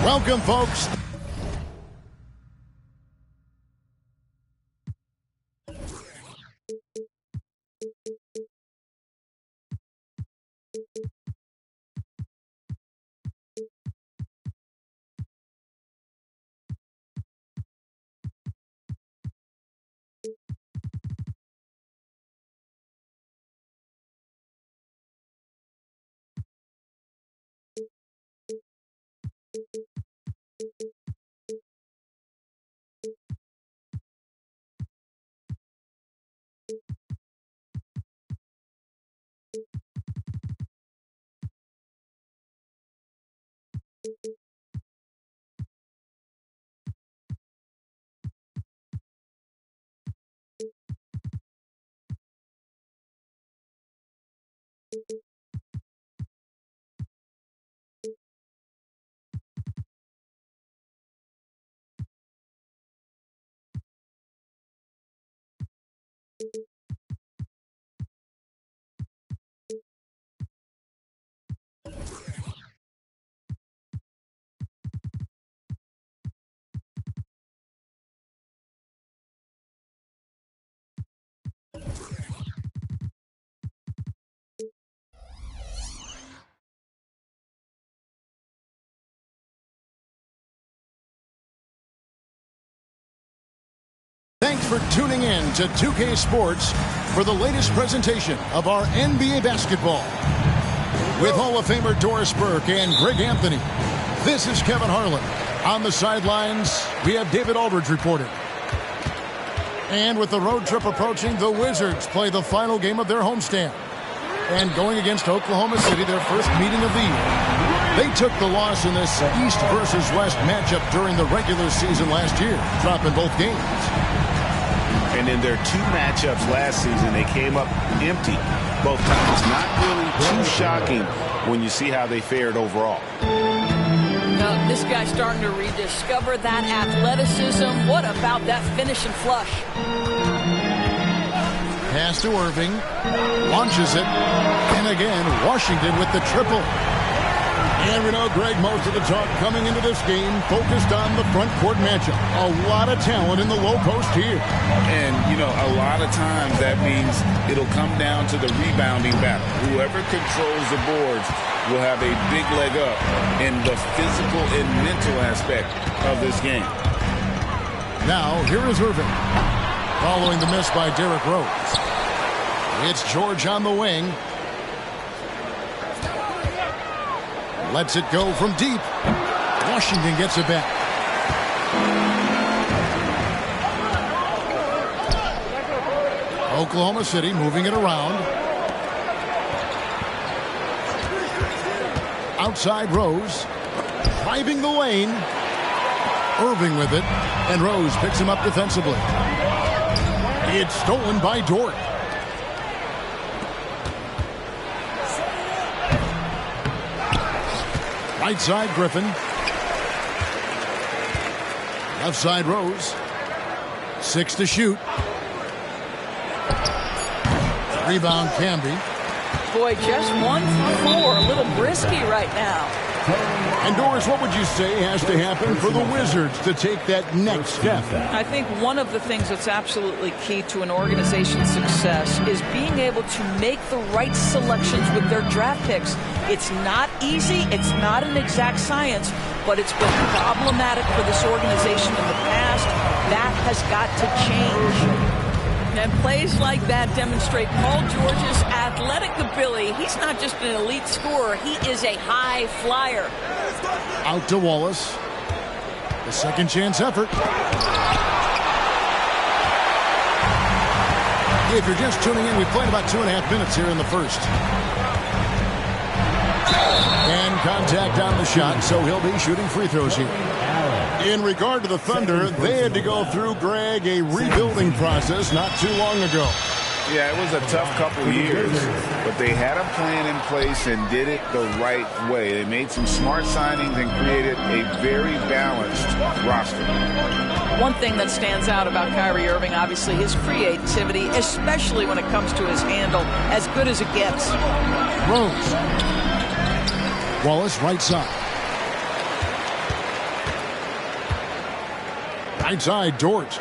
Welcome, folks. Thanks for tuning in to 2K Sports for the latest presentation of our NBA basketball. With Hall of Famer Doris Burke and Greg Anthony, this is Kevin Harlan. On the sidelines, we have David Aldridge reporting. And with the road trip approaching, the Wizards play the final game of their homestand. And going against Oklahoma City, their first meeting of the year. They took the loss in this East versus West matchup during the regular season last year, dropping both games. And in their two matchups last season, they came up empty both times. Not really too shocking when you see how they fared overall. No, this guy's starting to rediscover that athleticism. What about that finish and flush? Pass to Irving, launches it, and again, Washington with the triple. And we know, Greg, most of the talk coming into this game focused on the front court matchup. A lot of talent in the low post here. And, you know, a lot of times that means it'll come down to the rebounding battle. Whoever controls the boards will have a big leg up in the physical and mental aspect of this game. Now, here is Irving. Following the miss by Derrick Rose. It's George on the wing. Lets it go from deep. Washington gets it back. Oklahoma City moving it around. Outside Rose. Driving the lane. Irving with it. And Rose picks him up defensively. It's stolen by Dort. Right side, Griffin. Left side, Rose. 6 to shoot. Rebound, Camby. Boy, just 1 for 4. A little brisky right now. And Doris, what would you say has to happen for the Wizards to take that next step? I think one of the things that's absolutely key to an organization's success is being able to make the right selections with their draft picks. It's not easy. It's not an exact science, but it's been problematic for this organization in the past. That has got to change. And plays like that demonstrate Paul George's athletic ability. He's not just an elite scorer. He is a high flyer. Out to Wallace. The second chance effort. If you're just tuning in, we've played about 2.5 minutes here in the first. And contact on the shot, so he'll be shooting free throws here. In regard to the Thunder, they had to go through, Greg, a rebuilding process not too long ago. Yeah, it was a tough couple years, but they had a plan in place and did it the right way. They made some smart signings and created a very balanced roster. One thing that stands out about Kyrie Irving, obviously, his creativity, especially when it comes to his handle, as good as it gets. Rose. Wallace, right side. Right side, Dort.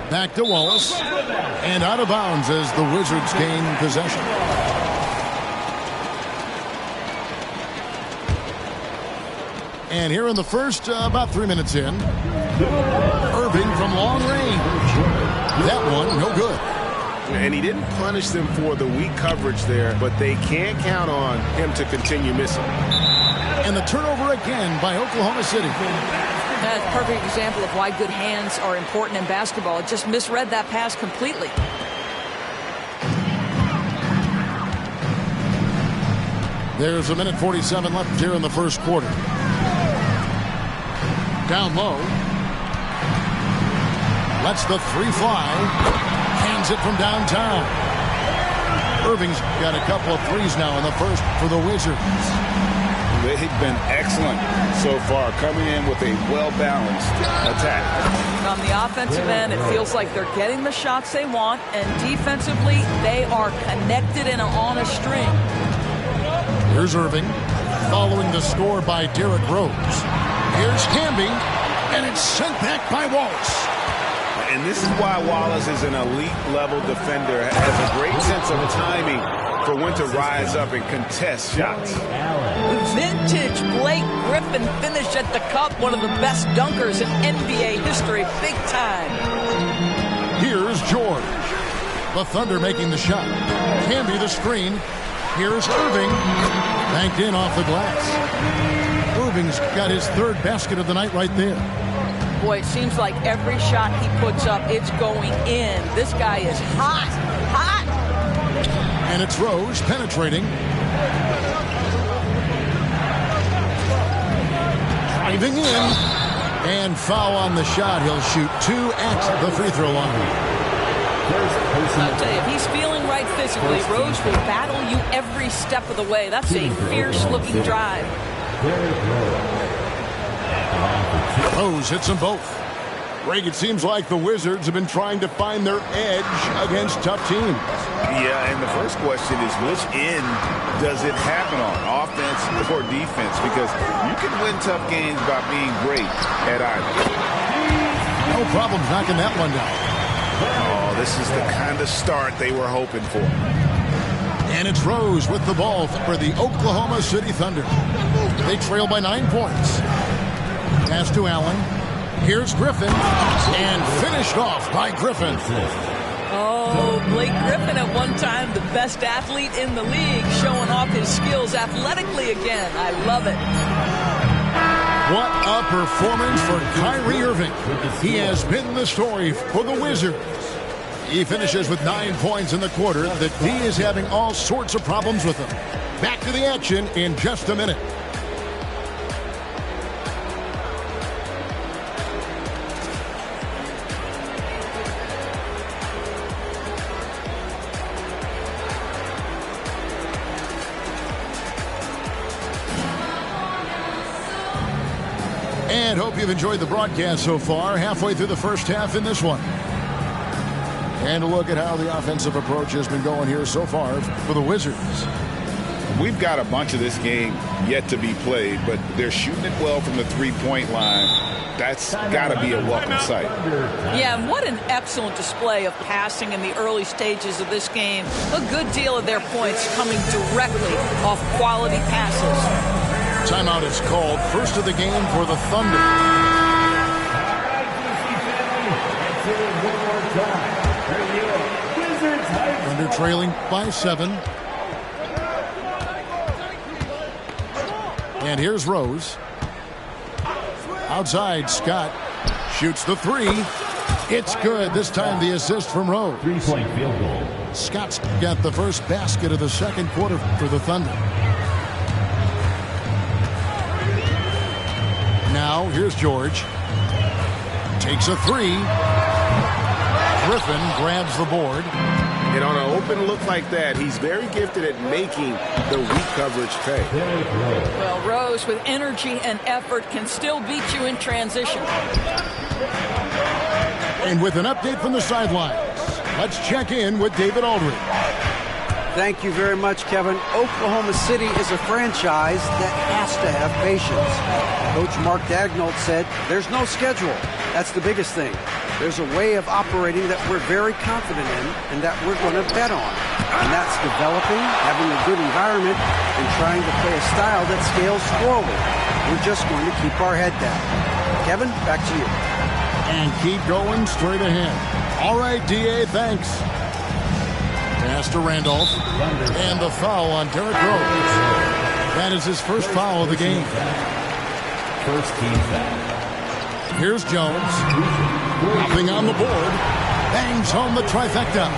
Back to Wallace. And out of bounds as the Wizards gain possession. And here in the first, about 3 minutes in, Irving from long range. That one, no good. And he didn't punish them for the weak coverage there, but they can't count on him to continue missing. And the turnover again by Oklahoma City. That's a perfect example of why good hands are important in basketball. It just misread that pass completely. There's 1:47 left here in the first quarter. Down low. Lets the three fly. Hands it from downtown. Irving's got a couple of threes now in the first for the Wizards. They've been excellent so far, coming in with a well-balanced attack. On the offensive end, it feels like they're getting the shots they want, and defensively, they are connected and on a string. Here's Irving, following the score by Derrick Rose. Here's Hamby, and it's sent back by Wallace. And this is why Wallace is an elite-level defender, has a great sense of timing for when to rise up and contest shots. Vintage Blake Griffin finish at the cup, one of the best dunkers in NBA history, big time. Here's George. The Thunder making the shot. Hamby the screen. Here's Irving. Banked in off the glass. Irving's got his third basket of the night right there. Boy, it seems like every shot he puts up, it's going in. This guy is hot, hot. And it's Rose penetrating. Driving in. And foul on the shot. He'll shoot two at the free throw line. I'll tell you, if he's feeling right physically, Rose will battle you every step of the way. That's a fierce-looking drive. Rose hits them both. Greg, it seems like the Wizards have been trying to find their edge against tough teams. Yeah, and the first question is, which end does it happen on, offense or defense? Because you can win tough games by being great at either. No problem knocking that one down. Oh, this is the kind of start they were hoping for. And it's Rose with the ball for the Oklahoma City Thunder. They trail by 9 points. Pass to Allen. Here's Griffin. And finished off by Griffin. Oh, Blake Griffin at one time the best athlete in the league, showing off his skills athletically again. I love it. What a performance for Kyrie Irving. He has been the story for the Wizards. He finishes with 9 points in the quarter. The D is having all sorts of problems with him. Back to the action in just a minute. And hope you've enjoyed the broadcast so far. Halfway through the first half in this one. And a look at how the offensive approach has been going here so far for the Wizards. We've got a bunch of this game yet to be played, but they're shooting it well from the three-point line. That's got to be a welcome sight. Yeah, and what an excellent display of passing in the early stages of this game. A good deal of their points coming directly off quality passes. Timeout is called. First of the game for the Thunder. Thunder trailing by 7. And here's Rose. Outside, Scott shoots the three. It's good. This time the assist from Rose. 3-point field goal. Scott's got the first basket of the second quarter for the Thunder. Now, here's George. takes a three. Griffin grabs the board. And on an open look like that, he's very gifted at making the weak coverage pay. Well, Rose, with energy and effort, can still beat you in transition. And with an update from the sidelines, let's check in with David Aldridge. Thank you very much, Kevin. Oklahoma City is a franchise that has to have patience. Coach Mark Daigneault said there's no schedule. That's the biggest thing. There's a way of operating that we're very confident in and that we're going to bet on. And that's developing, having a good environment, and trying to play a style that scales forward. We're just going to keep our head down. Kevin, back to you. And keep going straight ahead. All right, D.A., thanks. Pass to Randolph. And the foul on Derrick Rose. That is his first foul of the game. First team foul. Here's Jones. Nothing on the board. Bangs home the trifecta.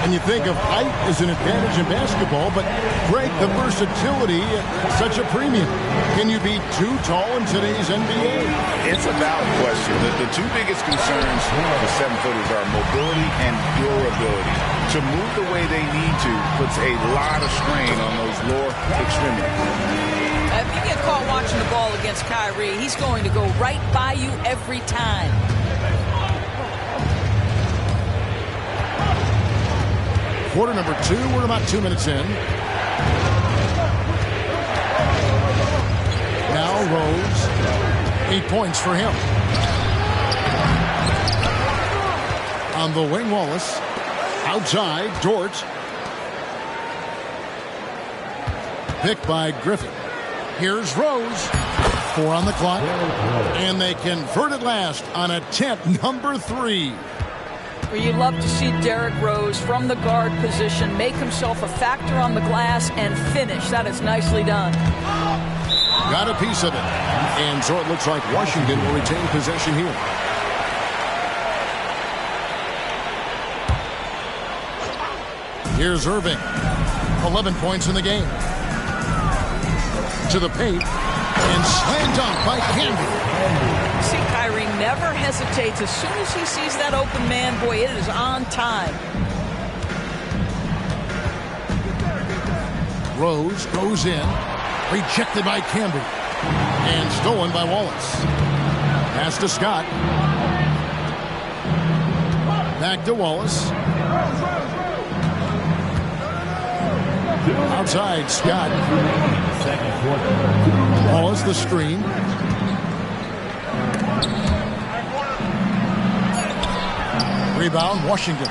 And you think of height as an advantage in basketball, but Greg, the versatility at such a premium. Can you be too tall in today's NBA? It's a valid question. The two biggest concerns for 7-footers are mobility and durability. To move the way they need to puts a lot of strain on those lower extremities. If you get caught watching the ball against Kyrie, he's going to go right by you every time. Quarter number 2, we're about 2 minutes in. Now Rose, 8 points for him. On the wing, Wallace. Outside, Dort. Picked by Griffin. Here's Rose. 4 on the clock. And they convert at last on attempt number 3. Well, you love to see Derrick Rose from the guard position make himself a factor on the glass and finish. That is nicely done. Got a piece of it. And so it looks like Washington will retain possession here. Here's Irving. 11 points in the game. To the paint. And slam dunk by Camby. See, Kyrie never hesitates. As soon as he sees that open man, boy, it is on time. Rose goes in. Rejected by Camby. And stolen by Wallace. Pass to Scott. Back to Wallace. Outside, Scott. Wallace the screen. Rebound, Washington.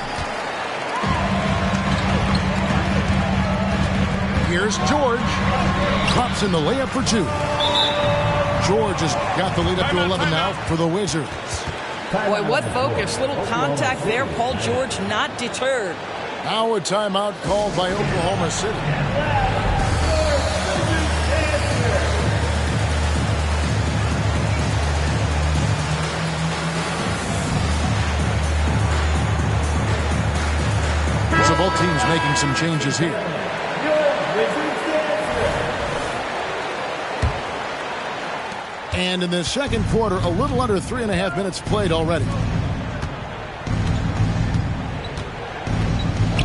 Here's George. Drops in the layup for 2. George has got the lead up to 11 now for the Wizards. Boy, what focus. Little contact there. Paul George not deterred. Now a timeout called by Oklahoma City. So both teams making some changes here. And in the second quarter, a little under 3.5 minutes played already.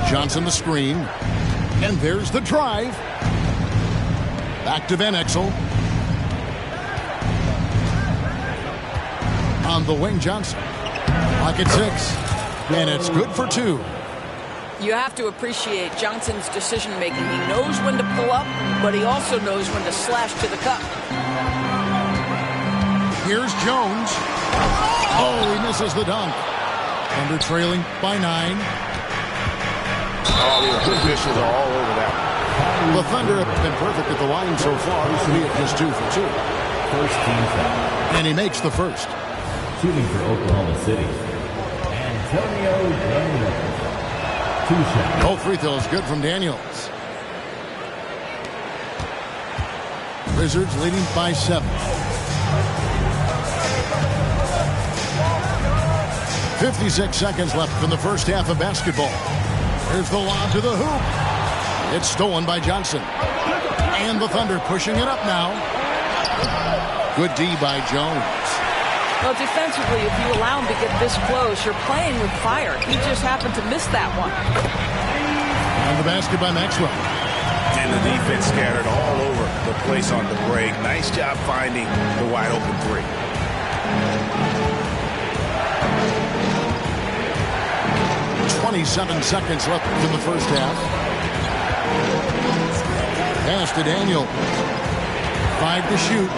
Johnson the screen. And there's the drive. Back to Van Exel. On the wing, Johnson. Clock at 6. And it's good for 2. You have to appreciate Johnson's decision-making. He knows when to pull up, but he also knows when to slash to the cup. Here's Jones. Oh, he misses the dunk. Thunder trailing by 9. Oh, the officials are all over that. The Thunder have been perfect at the line so far, be it just 2 for 2. First team foul. And he makes the first. Shooting for Oklahoma City, Antonio Daniels. 2 shots. Both free throws good from Daniels. Wizards leading by 7. 56 seconds left in the first half of basketball. Here's the lob to the hoop. It's stolen by Johnson. And the Thunder pushing it up now. Good D by Jones. Well, defensively, if you allow him to get this close, you're playing with fire. He just happened to miss that one. And the basket by Maxwell. And the defense scattered all over the place on the break. Nice job finding the wide open three. .27 seconds left in the first half. Pass to Daniel. 5 to shoot.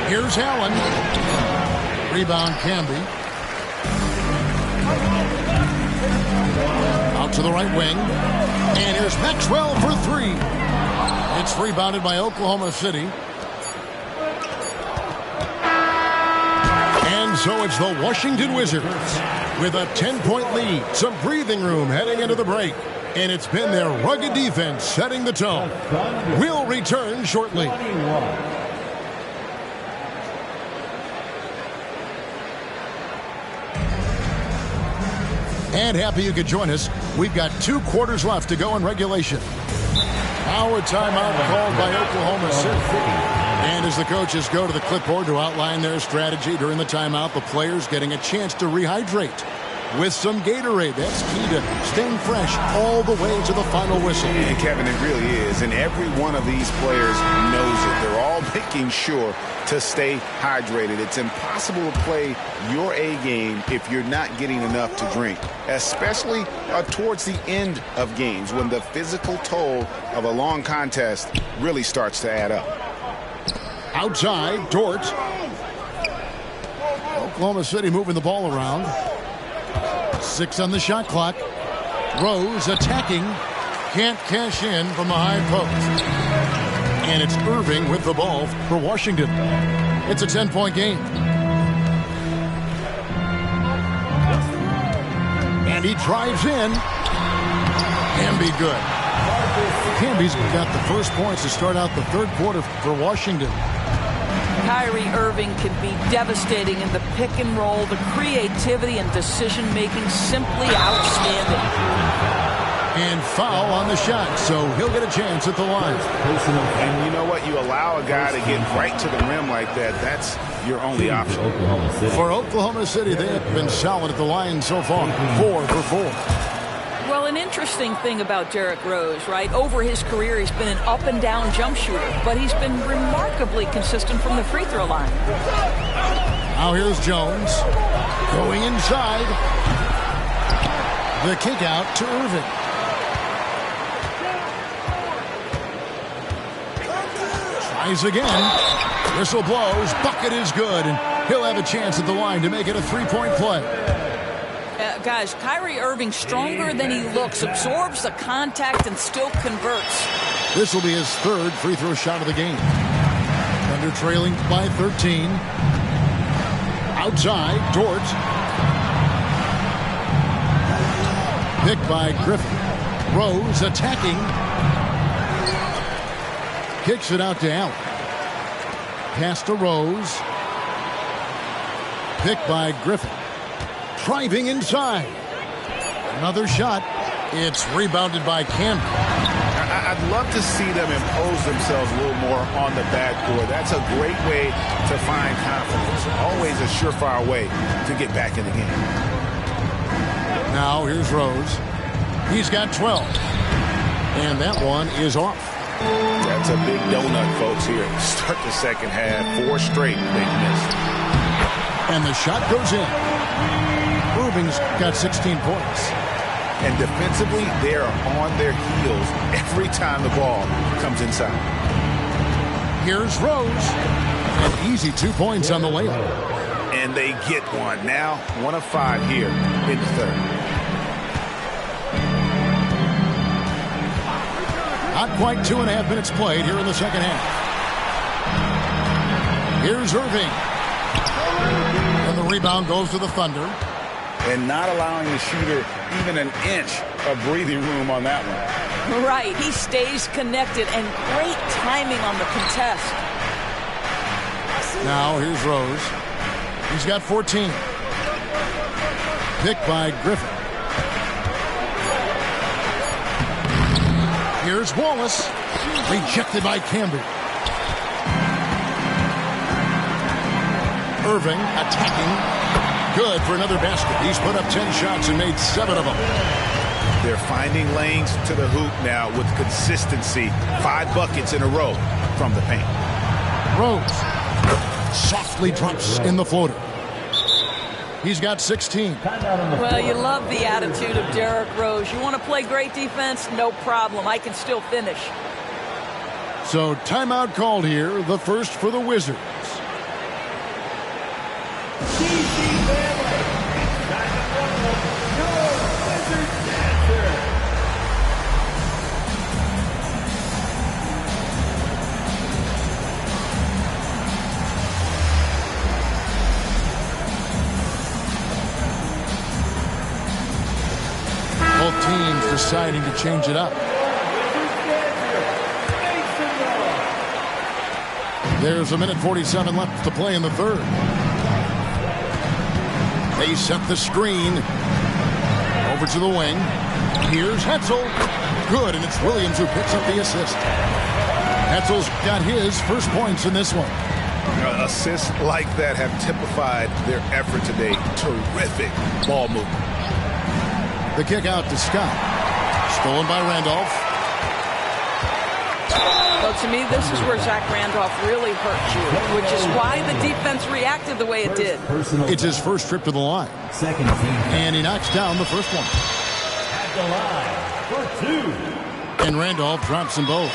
Here's Allen. Rebound Camby. Out to the right wing. And here's Maxwell for 3. It's rebounded by Oklahoma City. And so it's the Washington Wizards with a 10-point lead. Some breathing room heading into the break. And it's been their rugged defense setting the tone. We'll return shortly. And happy you could join us. We've got 2 quarters left to go in regulation. Now a timeout called by Oklahoma City. And as the coaches go to the clipboard to outline their strategy during the timeout, the players getting a chance to rehydrate with some Gatorade. That's key to staying fresh all the way to the final whistle. And Kevin, it really is. And every one of these players knows it. They're all making sure to stay hydrated. It's impossible to play your A game if you're not getting enough to drink, especially towards the end of games when the physical toll of a long contest really starts to add up. Outside, Dort. Oklahoma City moving the ball around. 6 on the shot clock. Rose attacking. Can't cash in from the high post. And it's Irving with the ball for Washington. It's a 10-point game. And he drives in. Camby good. Camby's got the first points to start out the third quarter for Washington. Kyrie Irving can be devastating in the pick and roll. The creativity and decision-making simply outstanding. And foul on the shot, so he'll get a chance at the line. And you know what? You allow a guy to get right to the rim like that. That's your only option. For Oklahoma City, they have been solid at the line so far. 4 for 4. Well, an interesting thing about Derrick Rose, right? Over his career, he's been an up-and-down jump shooter, but he's been remarkably consistent from the free throw line. Now here's Jones going inside. The kick out to Irving. Tries again. Whistle blows. Bucket is good, and he'll have a chance at the line to make it a 3-point play. Guys, Kyrie Irving, stronger than he looks, absorbs the contact and still converts. This will be his 3rd free throw shot of the game. Thunder trailing by 13. Outside, Dort. Picked by Griffin. Rose attacking. Kicks it out to Allen. Pass to Rose. Picked by Griffin. Driving inside. Another shot. It's rebounded by Camby. I'd love to see them impose themselves a little more on the backcourt. That's a great way to find confidence. Always a surefire way to get back in the game. Now here's Rose. He's got 12. And that one is off. That's a big donut, folks, here. Start the second half. 4 straight they've missed. And the shot goes in. Irving's got 16 points. And defensively, they are on their heels every time the ball comes inside. Here's Rose. An easy 2 points on the layup. And they get one. Now 1 of 5 here in the third. Not quite 2.5 minutes played here in the second half. Here's Irving. And the rebound goes to the Thunder. And not allowing the shooter even an inch of breathing room on that one. Right. He stays connected and great timing on the contest. Now here's Rose. He's got 14. Picked by Griffin. Here's Wallace. Rejected by Camby. Irving attacking. Good for another basket. He's put up 10 shots and made 7 of them. They're finding lanes to the hoop now with consistency. 5 buckets in a row from the paint. Rose softly drops in the floater. He's got 16. Well, you love the attitude of Derrick Rose. You want to play great defense? No problem. I can still finish. So timeout called here, the first for the Wizards. Both teams deciding to change it up. There's a minute 47 left to play in the third. They set the screen. Over to the wing. Here's Hetzel. Good, and it's Williams who picks up the assist. Hetzel's got his first points in this one. Assists like that have typified their effort today. Terrific ball movement. The kick out to Scott. Stolen by Randolph. Well, to me, this is where Zach Randolph really hurt you, which is why the defense reacted the way it did. It's his first trip to the line. Second team. And he knocks down the first one. At the line for 2. And Randolph drops them both.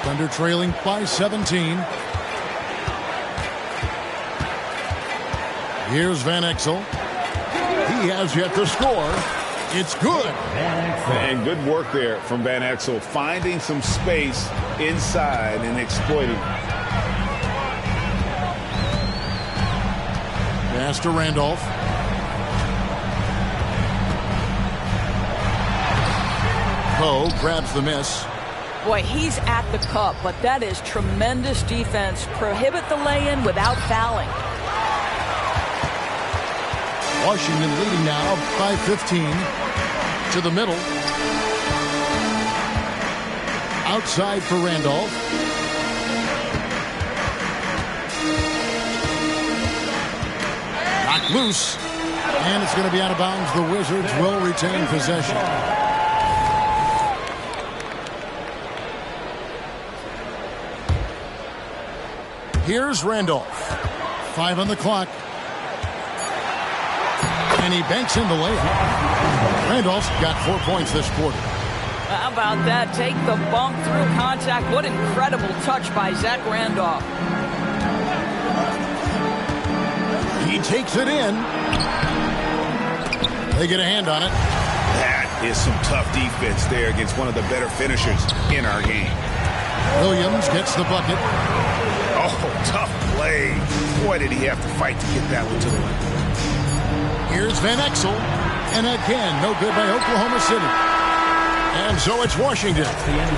Thunder trailing by 17. Here's Van Exel. He has yet to score. It's good. And good work there from Van Exel, finding some space inside and exploiting. Pass to Randolph. Poe grabs the miss. Boy, he's at the cup, but that is tremendous defense. Prohibit the lay-in without fouling. Washington leading now by 15. To the middle. Outside for Randolph. Knocked loose. And it's going to be out of bounds. The Wizards will retain possession. Here's Randolph. 5 on the clock. And he banks in the layup. Randolph's got 4 points this quarter. How about that? Take the bump through contact. What incredible touch by Zach Randolph. He takes it in. They get a hand on it. That is some tough defense there against one of the better finishers in our game. Williams gets the bucket. Oh, tough play. Boy, did he have to fight to get that one to the rim. Here's Van Exel. And again, no good by Oklahoma City. And so it's Washington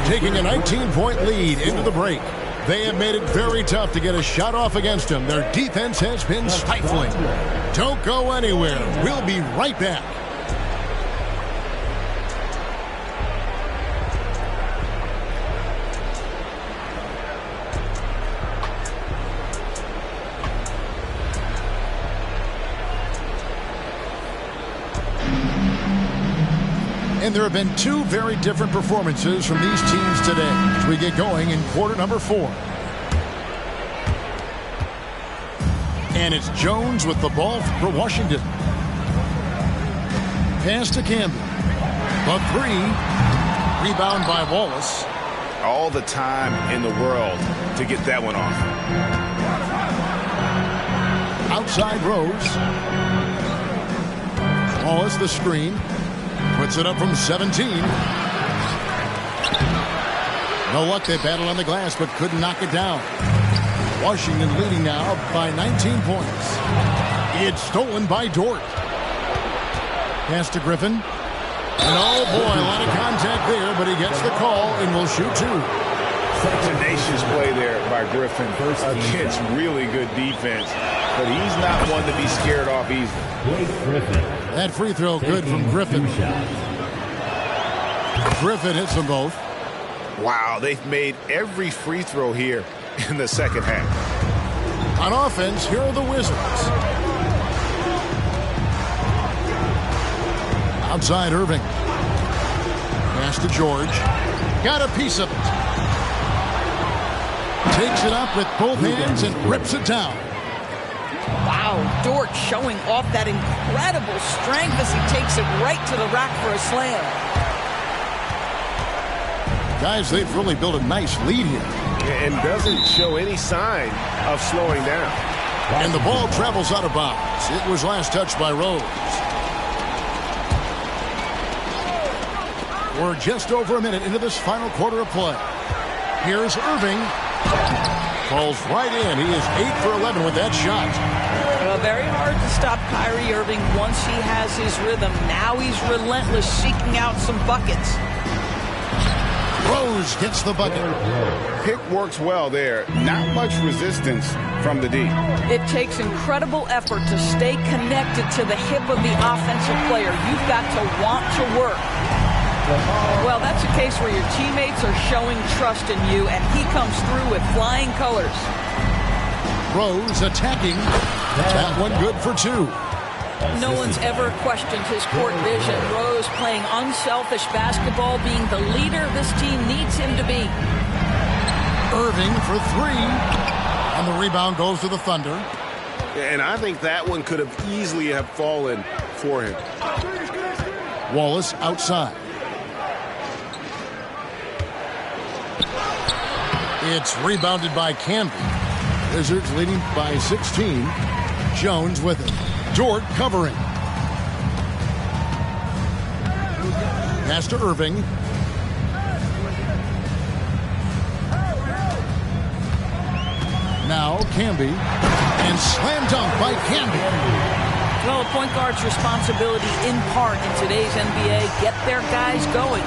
taking a 19-point lead into the break. They have made it very tough to get a shot off against them. Their defense has been stifling. Don't go anywhere. We'll be right back. And there have been 2 very different performances from these teams today as we get going in quarter number 4. And it's Jones with the ball for Washington. Pass to Campbell. The 3. Rebound by Wallace. All the time in the world to get that one off. Outside Rose. Wallace the screen. Puts it up from 17. No luck. They battled on the glass but couldn't knock it down. Washington leading now by 19 points. It's stolen by Dort. Pass to Griffin. And oh boy, a lot of contact there, but he gets the call and will shoot 2. Tenacious play there by Griffin against really good defense. But he's not one to be scared off easily. That free throw good from Griffin. Griffin hits them both. Wow, they've made every free throw here in the second half. On offense, here are the Wizards. Outside Irving. Pass to George. Got a piece of it. Takes it up with both hands and rips it down. Wow, Dort showing off that incredible strength as he takes it right to the rack for a slam. Guys, they've really built a nice lead here. And doesn't show any sign of slowing down. And the ball travels out of bounds. It was last touched by Rose. We're just over a minute into this final quarter of play. Here's Irving. Falls right in. He is 8 for 11 with that shot. Well, very hard to stop Kyrie Irving once he has his rhythm. Now he's relentless, seeking out some buckets. Rose gets the bucket. Pick works well there. Not much resistance from the D. It takes incredible effort to stay connected to the hip of the offensive player. You've got to want to work. Well, that's a case where your teammates are showing trust in you, and he comes through with flying colors. Rose attacking. That one good for 2. No one's ever questioned his court vision. Rose playing unselfish basketball, being the leader this team needs him to be. Irving for 3. And the rebound goes to the Thunder. And I think that one could have easily have fallen for him. Wallace outside. It's rebounded by Canby. Wizards leading by 16. Jones with it. Dort covering. Pass to Irving. Now Canby. And slam dunk by Canby. Well, a point guard's responsibility in part in today's NBA, get their guys going.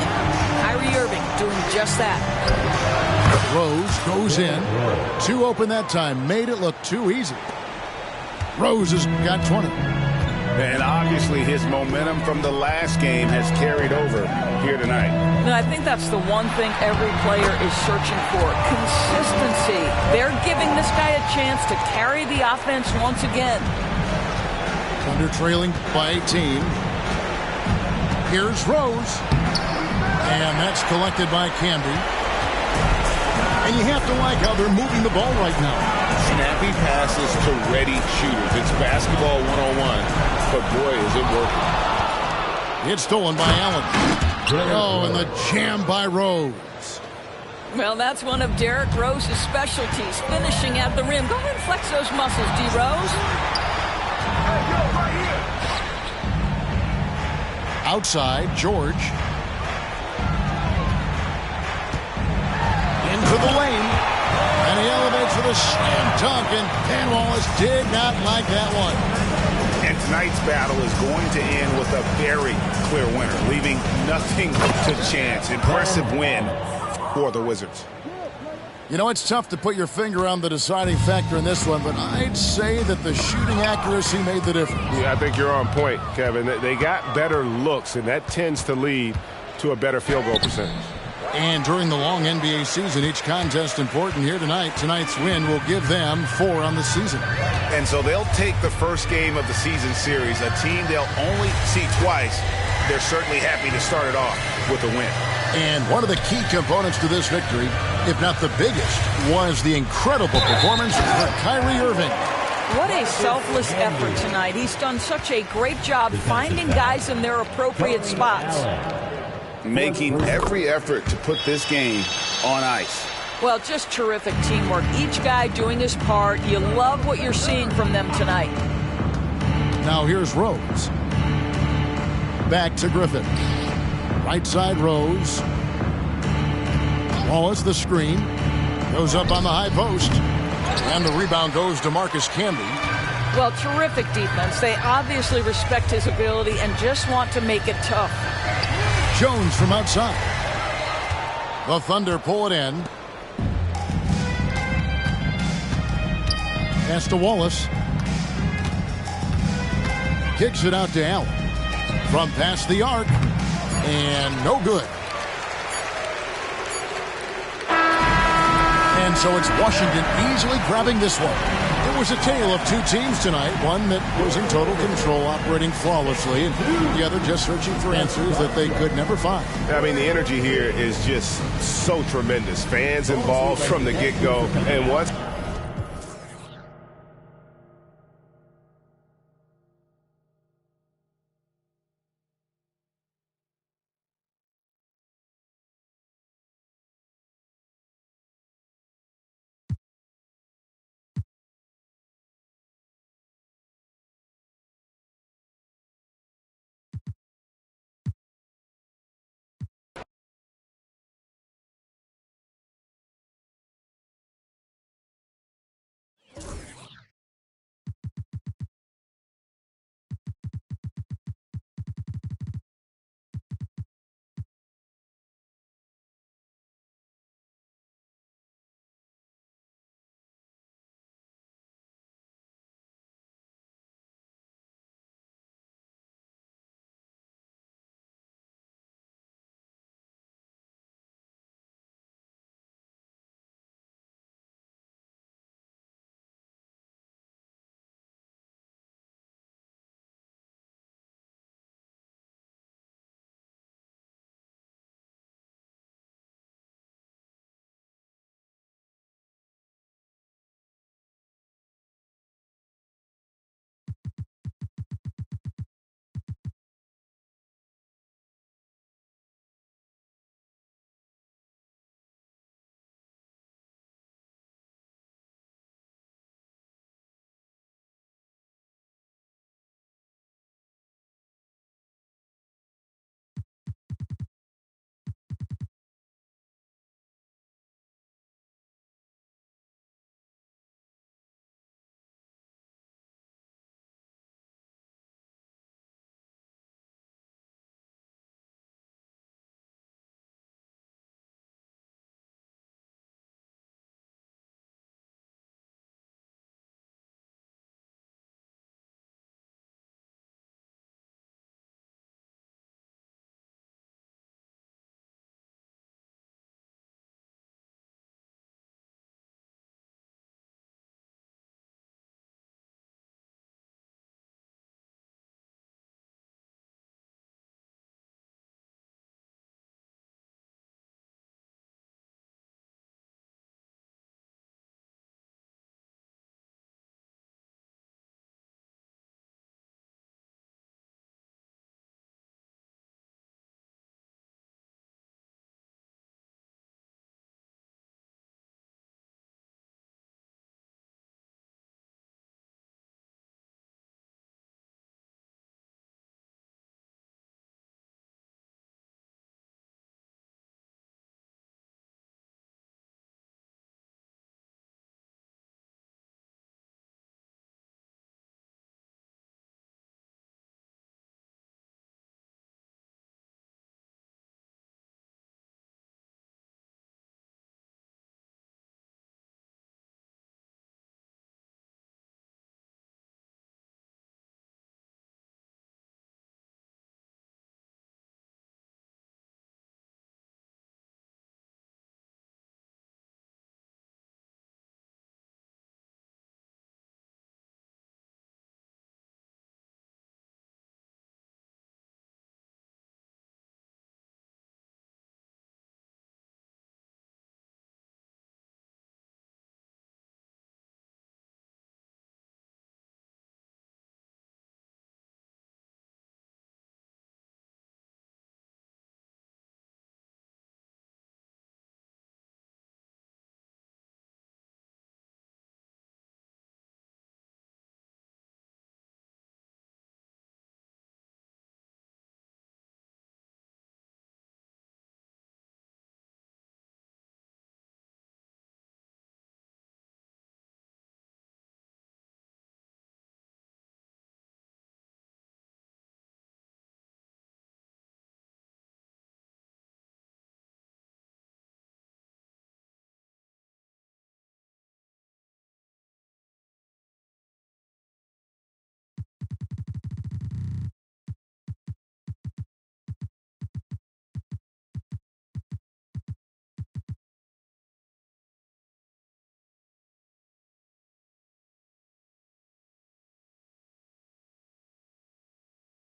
Kyrie Irving doing just that. Rose goes in. 2 open that time. Made it look too easy. Rose has got 20. And obviously his momentum from the last game has carried over here tonight. And I think that's the one thing every player is searching for. Consistency. They're giving this guy a chance to carry the offense once again. Thunder trailing by 18. Here's Rose. And that's collected by Canby. And you have to like how they're moving the ball right now. Snappy passes to ready shooters. It's basketball 101, but boy, is it working. It's stolen by Allen. Oh, and the jam by Rose. Well, that's one of Derrick Rose's specialties, finishing at the rim. Go ahead and flex those muscles, D. Rose. Outside, George. Into the lane. And he elevates for the slam dunk, and Ben Wallace did not like that one. And tonight's battle is going to end with a very clear winner, leaving nothing to chance. Impressive win for the Wizards. You know, it's tough to put your finger on the deciding factor in this one, but I'd say that the shooting accuracy made the difference. Yeah, I think you're on point, Kevin. They got better looks, and that tends to lead to a better field goal percentage. And during the long NBA season, each contest important here tonight. Tonight's win will give them 4 on the season. And so they'll take the first game of the season series, a team they'll only see twice. They're certainly happy to start it off with a win. And one of the key components to this victory, if not the biggest, was the incredible performance for Kyrie Irving. What a selfless effort tonight. He's done such a great job finding guys in their appropriate spots. Making every effort to put this game on ice. Well, just terrific teamwork. Each guy doing his part. You love what you're seeing from them tonight. Now here's Rose. Back to Griffin. Right side Rose. Wallace the screen. Goes up on the high post. And the rebound goes to Marcus Camby. Well, terrific defense. They obviously respect his ability and just want to make it tough. Jones from outside. The Thunder pull it in. Pass to Wallace. Kicks it out to Allen. From past the arc. And no good. And so it's Washington easily grabbing this one. It was a tale of two teams tonight, one that was in total control, operating flawlessly, and the other just searching for answers that they could never find. I mean, the energy here is just so tremendous. Fans involved from the get-go, and once